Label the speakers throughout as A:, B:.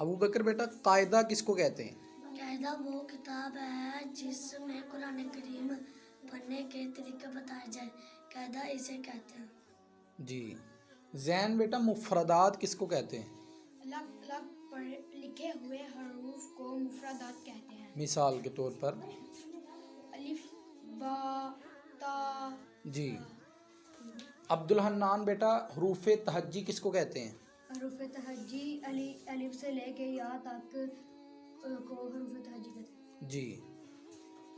A: अबू बकर बेटा, कायदा किसको कहते हैं?
B: कायदा वो किताब है जिसमें कुरान करीम पढ़ने के तरीके बताए जाए, कायदा इसे कहते हैं।
A: जी। जैन बेटा, मुफरदात किसको कहते हैं?
C: अलग अलग लिखे हुए हरूफ को मुफरदात कहते हैं।
A: मिसाल के तौर पर?
C: अलिफ, बा, ता।
A: जी। अब्दुल हन्नान बेटा, हरूफ तहज्जी किसको कहते हैं?
C: हरूफ तहज्जी अलिफ से लेके या तक को हरूफ तहज्जी कहते हैं।
A: जी।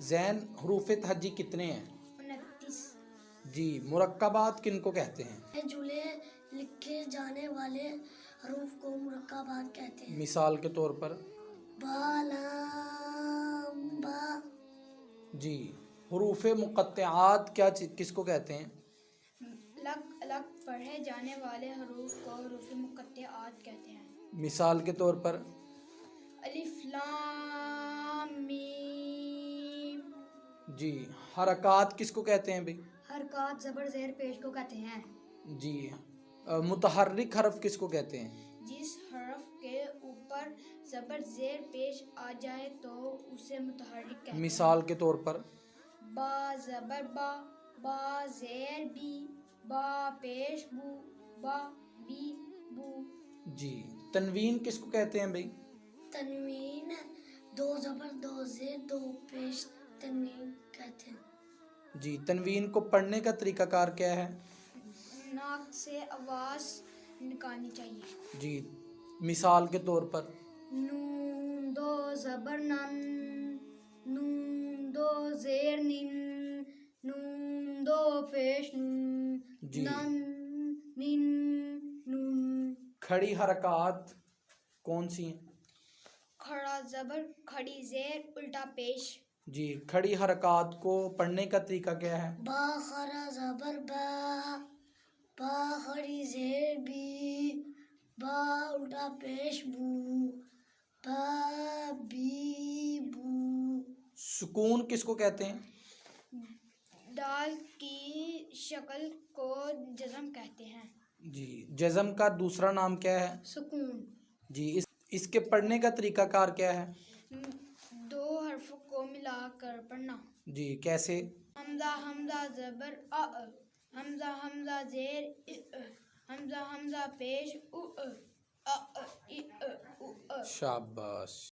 A: जैन, हरूफ तहज्जी कितने हैं?
C: 29।
A: जी। मुरक्कबात किनको कहते हैं?
B: जुले लिखे जाने वाले हरूफ को मुरक्कबात कहते हैं।
A: मिसाल के तौर पर?
B: बा, लाम, बा।
A: जी। हरूफ मुक़त्तआत किसको कहते हैं?
C: अलग अलग पढ़े जाने वाले हरूफ को हरूफ मुक़त्तआत कहते हैं।
A: मिसाल के तौर पर?
C: अलिफ, लाम, मीम।
A: जी। हरकात किसको कहते हैं भाई?
C: हरकत ज़बर ज़ेर पेश को कहते हैं।
A: जी। मुतहर्रिक हरफ किसको कहते हैं?
C: जिस हरफ के ऊपर ज़बर ज़ेर पेश आ जाए तो उसे मुतहर्रिक कहते हैं।
A: मिसाल के तौर पर?
C: बा ज़बर बा, बा ज़ेर बी, बा पेश बू, बा बी बू।
A: जी। तनवीन किसको कहते हैं भाई?
B: तनवीन दो ज़बर दो ज़ेर दो पेश तनवीन कहते हैं।
A: जी। तनवीन को पढ़ने का तरीकाकार क्या है?
C: नाक से आवाज़ निकालनी चाहिए।
A: जी। मिसाल के तौर पर?
C: नून दो ज़बर नन, नून दो ज़ेर निन, नून दो पेश नून,
A: जी।
C: नन निन नून।
A: खड़ी हरकात कौन सी हैं?
C: खड़ा ज़बर खड़ी ज़ेर उल्टा पेश।
A: जी। खड़ी हरकात को पढ़ने का तरीका क्या है?
B: बा खरा ज़बर बा, बा खड़ी ज़ेर बी, बा उल्टा पेश बू, बा बी बू।
A: सुकून किसको कहते हैं?
C: दाल की शक्ल को जज़म कहते हैं।
A: जी। जज़म का दूसरा नाम क्या है?
C: सुकून।
A: जी। इसके पढ़ने का तरीकाकार क्या है?
C: दो हर्फों को मिलाकर पढ़ना।
A: जी। कैसे?
C: हमजा हमजा ज़बर अ, हमजा हमजा ज़ेर इ, हमजा हमजा पेश उ, अ इ उ अ।
A: शाबाश।